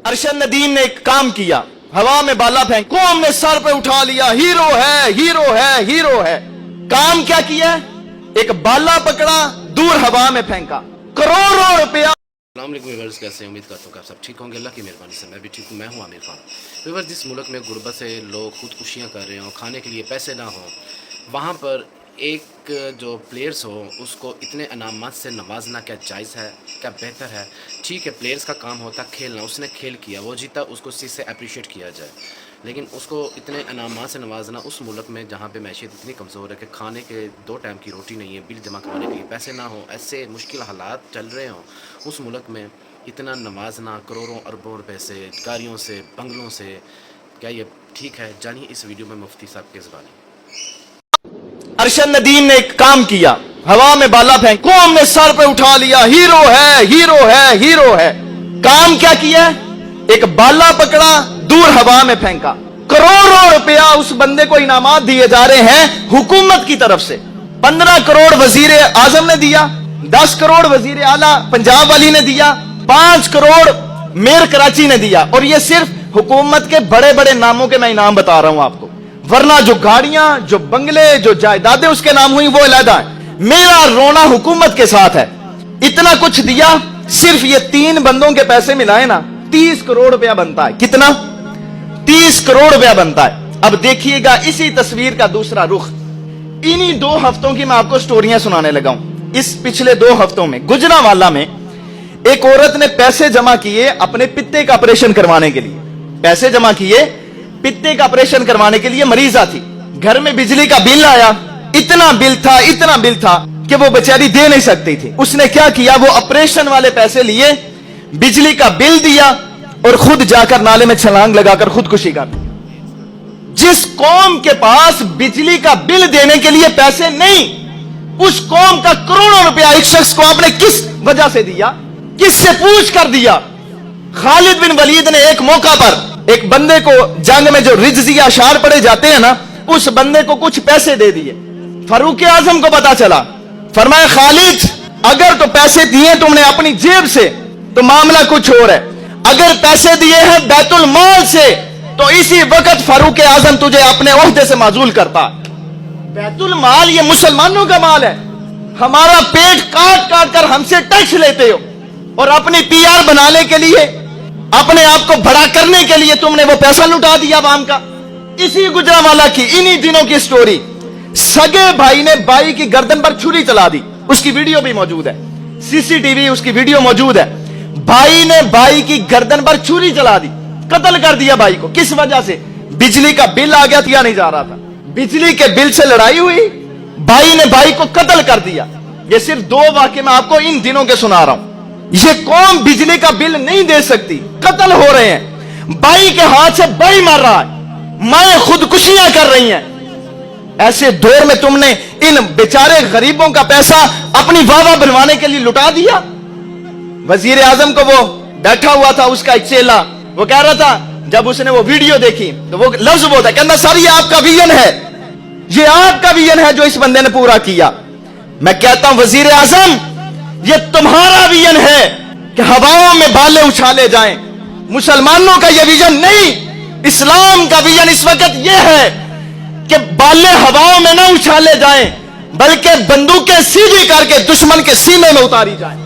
अरशद नदीम ने एक काम किया, हवा में बाला फेंक, कौम ने सर पे उठा लिया, हीरो है, हीरो है, हीरो है। काम क्या किया? एक बाला पकड़ा, दूर हवा में फेंका, करोड़ों रुपया। व्यूअर्स, कैसे उम्मीद करता हूँ कि आप सब ठीक होंगे। अल्लाह की मेहरबानी से मैं भी ठीक हूँ। मैं हूँ आमिर खान। व्यूअर्स, जिस मुल्क में गुर्बत से लोग खुदकुशियाँ कर रहे हों, खाने के लिए पैसे ना हों, वहाँ पर एक जो प्लेयर्स हो उसको इतने इनामात से नवाजना क्या जायज़ है, क्या बेहतर है? ठीक है, प्लेयर्स का काम होता खेलना, उसने खेल किया, वो जीता, उसको इस चीज़ से अप्रिशिएट किया जाए। लेकिन उसको इतने इनामात से नवाजना उस मुल्क में जहाँ पे मैशियत इतनी कमज़ोर है कि खाने के 2 टाइम की रोटी नहीं है, बिल जमा करवाने के लिए पैसे ना हो, ऐसे मुश्किल हालात चल रहे हों, उस मुल्क में इतना नवाजना करोड़ों अरबों रुपए से, गाड़ियों से, बंगलों से, क्या ये ठीक है? जानिए इस वीडियो में मुफ्ती साहब के ज़बानी। अरशद नदीम ने एक काम किया, हवा में बाला फेंक, कौम ने सर पे उठा लिया, हीरो है, हीरो है, हीरो है। काम क्या किया? एक बाला पकड़ा, दूर हवा में फेंका, करोड़ों रुपया उस बंदे को इनामात दिए जा रहे हैं हुकूमत की तरफ से। 15 करोड़ वजीर आजम ने दिया, 10 करोड़ वजीर आला पंजाब वाली ने दिया, 5 करोड़ मेयर कराची ने दिया। और ये सिर्फ हुकूमत के बड़े बड़े नामों के मैं इनाम बता रहा हूं आपको, वरना जो गाड़ियां, जो बंगले, जो जायदादें उसके नाम हुई वो अलग है। मेरा रोना हुकूमत के साथ है। इतना कुछ दिया, सिर्फ ये 3 बंदों के पैसे मिलाए ना 30 करोड़ रुपया बनता है। कितना? 30 करोड़ रुपया बनता है। अब देखिएगा इसी तस्वीर का दूसरा रुख। इन्हीं 2 हफ्तों की मैं आपको स्टोरियां सुनाने लगा हूं। इस पिछले 2 हफ्तों में गुजरांवाला में एक औरत ने पैसे जमा किए अपने पित्ते का ऑपरेशन करवाने के लिए। पैसे जमा किए पित्ते का ऑपरेशन करवाने के लिए, मरीजा थी। घर में बिजली का बिल आया, इतना बिल था, इतना बिल था कि वो बेचारी दे नहीं सकती थी। उसने क्या किया? वो ऑपरेशन वाले पैसे लिए, बिजली का बिल दिया और खुद जाकर नाले में छलांग लगाकर खुदकुशी कर। जिस कौम के पास बिजली का बिल देने के लिए पैसे नहीं, उस कौम का करोड़ों रुपया एक शख्स को आपने किस वजह से दिया? किससे पूछ कर दिया? खालिद बिन वलीद ने एक मौका पर एक बंदे को जंग में जो रिज्जिया अशार पड़े जाते हैं ना, उस बंदे को कुछ पैसे दे दिए। फारूक आजम को पता चला, फरमाया खालिद अगर तो पैसे दिए तुमने अपनी जेब से तो मामला कुछ और है, अगर पैसे दिए हैं बैतुल माल से तो इसी वक्त फारूक आजम तुझे अपने ओहदे से माजूल करता। बैतुल माल ये मुसलमानों का माल है, हमारा पेट काट काट कर हमसे टैक्स लेते हो और अपनी पीआर बनाने के लिए, अपने आप को बड़ा करने के लिए तुमने वो पैसा लुटा दिया आवाम का। इसी गुजरांवाला की इन्हीं दिनों की स्टोरी। सगे भाई ने भाई की गर्दन पर छुरी चला दी, उसकी वीडियो भी मौजूद है, सीसीटीवी उसकी वीडियो मौजूद है। भाई ने भाई की गर्दन पर छुरी चला दी, कत्ल कर दिया भाई को। किस वजह से? बिजली का बिल आ गया, दिया नहीं जा रहा था, बिजली के बिल से लड़ाई हुई, भाई ने भाई को कत्ल कर दिया। ये सिर्फ 2 वाकये मैं आपको इन दिनों के सुना रहा हूं। ये कौम बिजली का बिल नहीं दे सकती, कत्ल हो रहे हैं, भाई के हाथ से भाई मर रहा है, माएं खुदकुशियां कर रही हैं। ऐसे दौर में तुमने इन बेचारे गरीबों का पैसा अपनी वाह बनवाने के लिए लुटा दिया। वजीर आजम को वो बैठा हुआ था, उसका एक चेला, वो कह रहा था, जब उसने वो वीडियो देखी तो वो लफ्ज बोलता, कहना सर ये आपका विजन है, ये आपका विजन है जो इस बंदे ने पूरा किया। मैं कहता हूं वजीर आजम ये तुम्हारा विजन है कि हवाओं में बाले उछाले जाएं। मुसलमानों का यह विजन नहीं, इस्लाम का विजन इस वक्त यह है कि बाले हवाओं में ना उछाले जाएं, बल्कि बंदूकें सीधी करके दुश्मन के सीने में उतारी जाएं।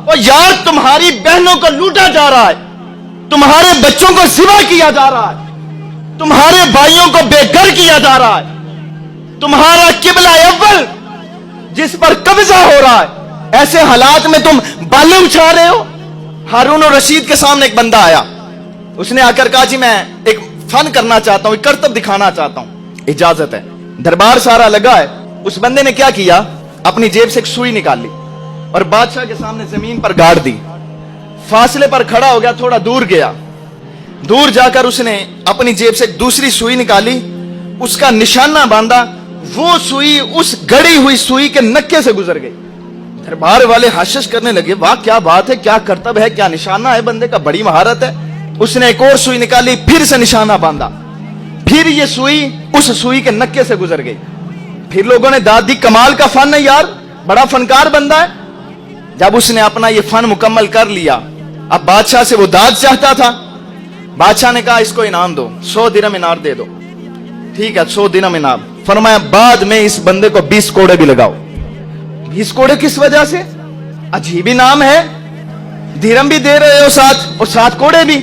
और यार तुम्हारी बहनों को लूटा जा रहा है, तुम्हारे बच्चों को सिवा किया जा रहा है, तुम्हारे भाइयों को बेघर किया जा रहा है, तुम्हारा किबला अव्वल जिस पर कब्जा हो रहा है, ऐसे हालात में तुम बाले उछा रहे हो। हारून और रशीद के सामने एक बंदा आया, उसने आकर कहा जी मैं एक फन करना चाहता हूं, एक करतब दिखाना चाहता हूं, इजाजत है? दरबार सारा लगा है। उस बंदे ने क्या किया? अपनी जेब से एक सुई निकाल ली और बादशाह के सामने जमीन पर गाड़ दी। फासले पर खड़ा हो गया, थोड़ा दूर गया, दूर जाकर उसने अपनी जेब से एक दूसरी सुई निकाली, उसका निशाना बांधा, वो सुई उस गड़ी हुई सुई के नक्के से गुजर गई। दरबार वाले हाशिश करने लगे, वाह क्या बात है, क्या करतब है, क्या निशाना है, बंदे का बड़ी महारत है। उसने एक और सुई निकाली, फिर से निशाना बांधा, फिर ये सुई उस सुई के नक्के से गुजर गई। फिर लोगों ने दाद दी, कमाल का फन है यार, बड़ा फनकार बंदा है। जब उसने अपना ये फन मुकम्मल कर लिया अब बादशाह से वो दाद चाहता था। बादशाह ने कहा इसको इनाम दो, 100 दिरहम इनाम दे दो। ठीक है, 100 दिरहम इनाम। फरमाया बाद में इस बंदे को 20 कोड़े भी लगाओ। 20 कोड़े किस वजह से? अजीब इनाम है, दिरहम भी दे रहे हो साथ, और 7 कोड़े भी।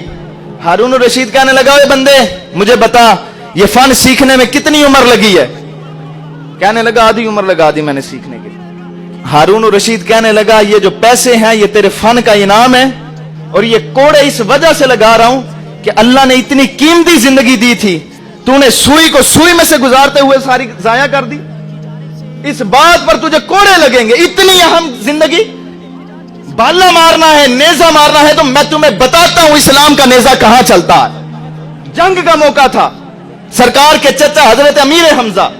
हारून रशीद कहने लगा, ए बंदे मुझे बता ये फन सीखने में कितनी उम्र लगी है? कहने लगा आधी उम्र लगा दी मैंने सीखने के लिए। हारून रशीद कहने लगा ये जो पैसे हैं ये तेरे फन का इनाम है, और ये कोड़े इस वजह से लगा रहा हूं कि अल्लाह ने इतनी कीमती जिंदगी दी थी, तूने सुई को सुई में से गुजारते हुए सारी जाया कर दी। इस बात पर तुझे कोड़े लगेंगे, इतनी अहम जिंदगी। बाला मारना है, नेजा मारना है, तो मैं तुम्हें बताता हूं इस्लाम का नेजा कहां चलता है। जंग का मौका था, सरकार के चचा हजरत अमीर हमजा।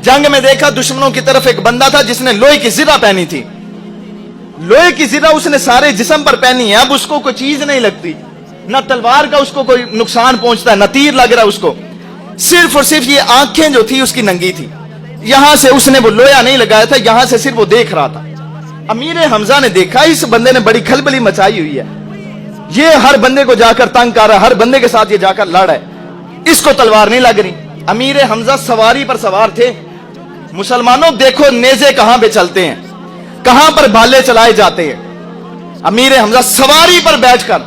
जंग में देखा दुश्मनों की तरफ एक बंदा था जिसने लोहे की जिरा पहनी थी। लोहे की जिरा उसने सारे जिस्म पर पहनी है। अब उसको कोई चीज नहीं लगती, ना तलवार का उसको कोई नुकसान पहुंचता है, ना तीर लग रहा उसको। सिर्फ और सिर्फ ये आंखें जो थी उसकी नंगी थी। यहां से उसने वो लोया नहीं लगाया था, यहां से सिर्फ वो देख रहा था। अमीर हमजा ने देखा इस बंदे ने बड़ी खलबली मचाई हुई है, ये हर बंदे को जाकर तंग कर रहा है, हर बंदे के साथ ये जाकर लड़ रहा है, इसको तलवार नहीं लग रही। अमीर हमजा सवारी पर सवार थे। मुसलमानों देखो नेजे कहां पे चलते हैं, कहां पर भाले चलाए जाते हैं। अमीर हमजा सवारी पर बैठकर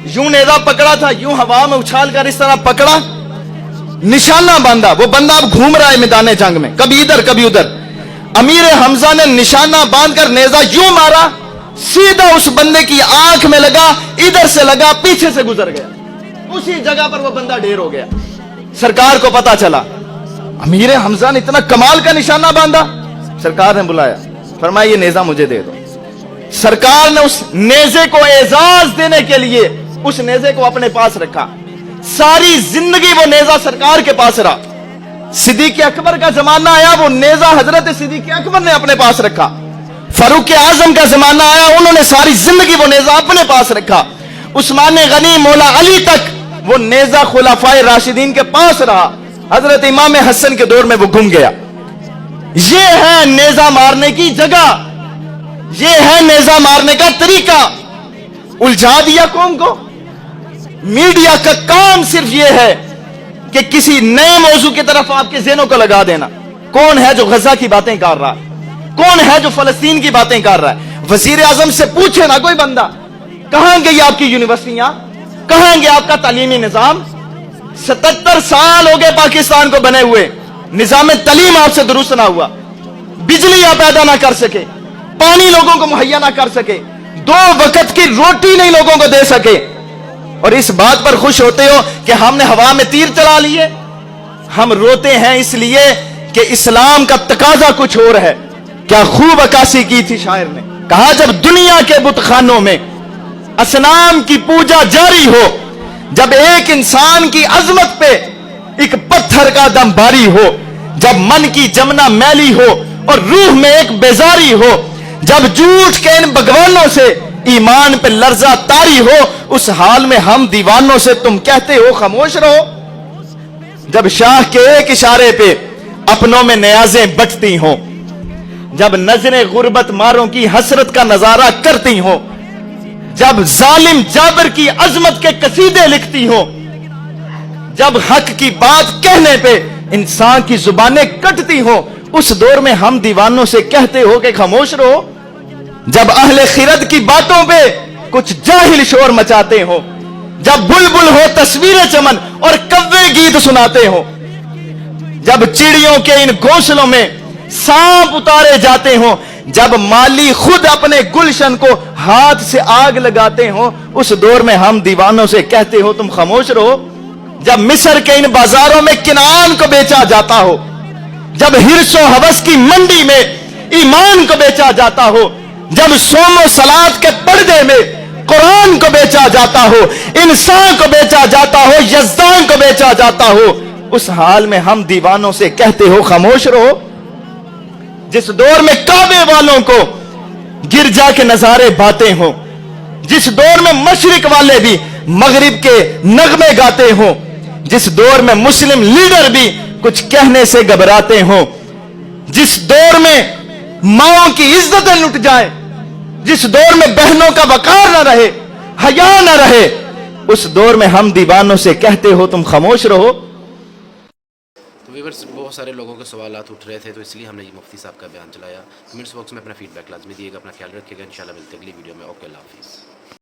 यूं नेजा पकड़ा था, यूं हवा में उछाल कर इस तरह पकड़ा, निशाना बांधा। वो बंदा अब घूम रहा है मैदान जंग में, कभी इधर कभी उधर। अमीर हमजा ने निशाना बांधकर नेजा यूं मारा, सीधा उस बंदे की आंख में लगा, इधर से लगा, पीछे से गुजर गया। उसी जगह पर वो बंदा ढेर हो गया। सरकार को पता चला अमीर हमजा ने इतना कमाल का निशाना बांधा। सरकार ने बुलाया, फरमाया ये नेजा मुझे दे दो। सरकार ने उस नेजे को एजाज देने के लिए उस नेजे को अपने पास रखा। सारी जिंदगी वो नेजा सरकार के पास रहा। सिद्दीक अकबर का जमाना आया, वो नेजा हजरत सिद्दीक अकबर ने अपने पास रखा। फारूक आजम का जमाना आया, उन्होंने सारी जिंदगी वो नेजा अपने पास रखा। उस्मान गनी, मौला अली तक वो नेजा खुलाफाए राशिदीन के पास रहा। हजरत इमाम हसन के दौर में वो गुम गया। ये है नेजा मारने की जगह, ये है नेजा मारने का तरीका। उलझा दिया कौम को। मीडिया का काम सिर्फ ये है कि किसी नए मौजू की तरफ आपके ज़हनों को लगा देना। कौन है जो गजा की बातें कर रहा है, कौन है जो फलस्तीन की बातें कर रहा है। वजीर आजम से पूछे ना कोई बंदा, कहां गई आपकी यूनिवर्सिटियां, कहां गया आपका तालीमी निजाम। 77 साल हो गए पाकिस्तान को बने हुए, निजाम तलीम आपसे दुरुस्त ना हुआ, बिजली आप पैदा ना कर सके, पानी लोगों को मुहैया ना कर सके, 2 वक्त की रोटी नहीं लोगों को दे सके, और इस बात पर खुश होते हो कि हमने हवा में तीर चला लिए। हम रोते हैं इसलिए कि इस्लाम का तकाजा कुछ और है। क्या खूब अक्कासी की थी शायर ने, कहा जब दुनिया के बुतखानों में असनाम की पूजा जारी हो, जब एक इंसान की अजमत पे एक पत्थर का दम भारी हो, जब मन की जमना मैली हो और रूह में एक बेजारी हो, जब झूठ के इन भगवानों से ईमान पे लर्जा तारी हो, उस हाल में हम दीवानों से तुम कहते हो खामोश रहो। जब शाह के एक इशारे पे अपनों में न्याजें बटती हो, जब नजरें गुर्बत मारों की हसरत का नजारा करती हो, जब जालिम जाबिर की अजमत के कसीदे लिखती हो, जब हक की बात कहने पे इंसान की जुबानें कटती हो, उस दौर में हम दीवानों से कहते हो कि खामोश रहो। जब अहले खिरद की बातों पे कुछ जाहिल शोर मचाते हो, जब बुलबुल हो तस्वीरें चमन और कव्वे गीत सुनाते हो, जब चिड़ियों के इन घोंसलों में सांप उतारे जाते हो, जब माली खुद अपने गुलशन को हाथ से आग लगाते हो, उस दौर में हम दीवानों से कहते हो तुम खामोश रहो। जब मिस्र के इन बाजारों में किनान को बेचा जाता हो, जब हिर्सो हवस की मंडी में ईमान को बेचा जाता हो, जब सोमो सलात के पर्दे में कुरान को बेचा जाता हो, इंसान को बेचा जाता हो, यज़दान को बेचा जाता हो, उस हाल में हम दीवानों से कहते हो खामोश रहो। जिस दौर में काबे वालों को गिरजा के नजारे बातें हो, जिस दौर में मशरिक वाले भी मगरिब के नगमे गाते हो, जिस दौर में मुस्लिम लीडर भी कुछ कहने से घबराते हो, जिस दौर में माओं की इज्जतें लुट जाए, जिस दौर में बहनों का वकार न रहे, हया न रहे, उस दौर में हम दीवानों से कहते हो तुम खामोश रहो। तो व्यूअर्स बहुत सारे लोगों के सवालात उठ रहे थे, तो इसलिए हमने ये मुफ्ती साहब का बयान चलाया। कमेंट्स बॉक्स में अपना फीडबैक लाजमी दिएगा, अपना ख्याल रखिएगा। इंशाल्लाह मिलते हैं अगली वीडियो में। ओके, अल्लाह हाफिज़।